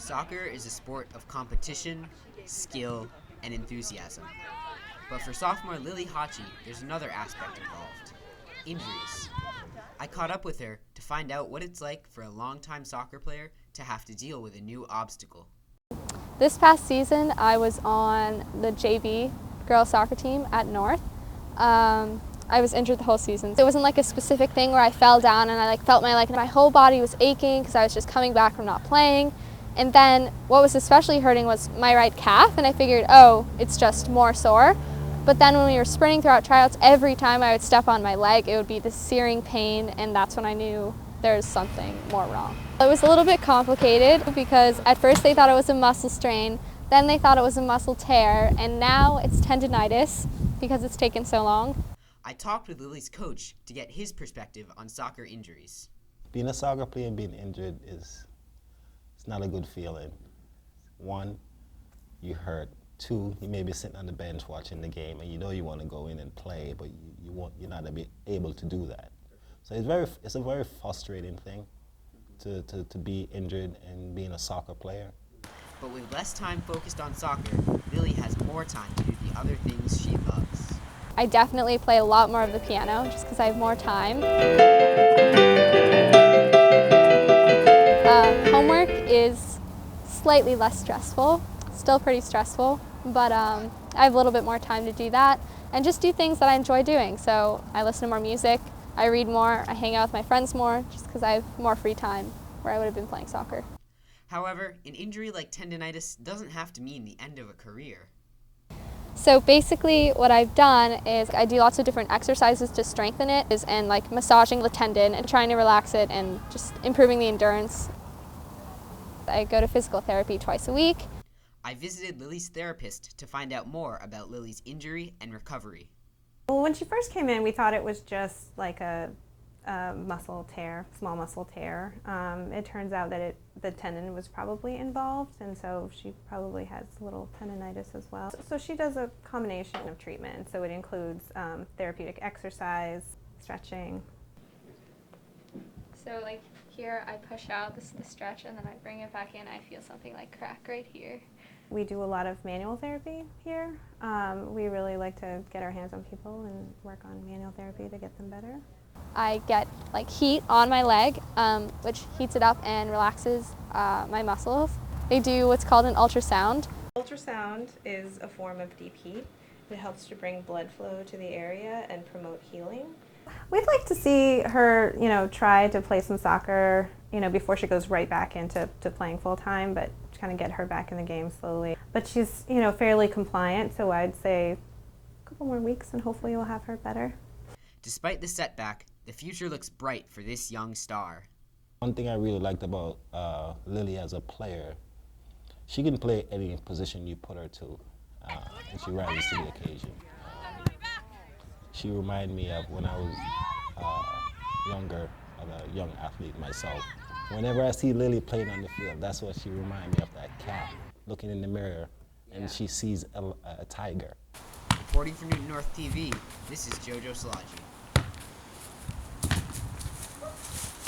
Soccer is a sport of competition, skill, and enthusiasm. But for sophomore Lily Hachi, there's another aspect involved: injuries. I caught up with her to find out what it's like for a longtime soccer player to have to deal with a new obstacle. This past season, I was on the JV girls soccer team at North. I was injured the whole season. It wasn't like a specific thing where I fell down and I felt my whole body was aching because I was just coming back from not playing. And then what was especially hurting was my right calf, and I figured, oh, it's just more sore. But then when we were sprinting throughout tryouts, every time I would step on my leg, it would be this searing pain, and that's when I knew there's something more wrong. It was a little bit complicated because at first they thought it was a muscle strain, then they thought it was a muscle tear, and now it's tendinitis because it's taken so long. I talked with Lily's coach to get his perspective on soccer injuries. Being a soccer player and being injured it's not a good feeling. One, you hurt. Two, you may be sitting on the bench watching the game and you know you want to go in and play, but you're not able to do that. So it's a very frustrating thing to be injured and being a soccer player. But with less time focused on soccer, Lily has more time to do the other things she loves. I definitely play a lot more of the piano just because I have more time. Homework is slightly less stressful, still pretty stressful, but I have a little bit more time to do that and just do things that I enjoy doing. So I listen to more music, I read more, I hang out with my friends more just because I have more free time where I would have been playing soccer. However, an injury like tendinitis doesn't have to mean the end of a career. So basically what I've done is I do lots of different exercises to strengthen it and massaging the tendon and trying to relax it and just improving the endurance. I go to physical therapy twice a week. I visited Lily's therapist to find out more about Lily's injury and recovery. Well, when she first came in, we thought it was just like a muscle tear, small muscle tear. It turns out that the tendon was probably involved, and so she probably has a little tendinitis as well. So she does a combination of treatment. So it includes therapeutic exercise, stretching. So here I push out, this is the stretch, and then I bring it back in. I feel something crack right here. We do a lot of manual therapy here. We really like to get our hands on people and work on manual therapy to get them better. I get heat on my leg, which heats it up and relaxes my muscles. They do what's called an ultrasound. Ultrasound is a form of deep heat. It helps to bring blood flow to the area and promote healing. We'd like to see her, try to play some soccer, before she goes right back into playing full time, but kind of get her back in the game slowly. But she's, fairly compliant, so I'd say a couple more weeks and hopefully we'll have her better. Despite the setback, the future looks bright for this young star. One thing I really liked about Lily as a player, she can play any position you put her to, and she rises to the occasion. She reminded me of when I was younger, of a young athlete myself. Whenever I see Lily playing on the field, that's what she reminds me of, that cat looking in the mirror and she sees a tiger. Reporting for Newton North TV, this is Jojo Silagi.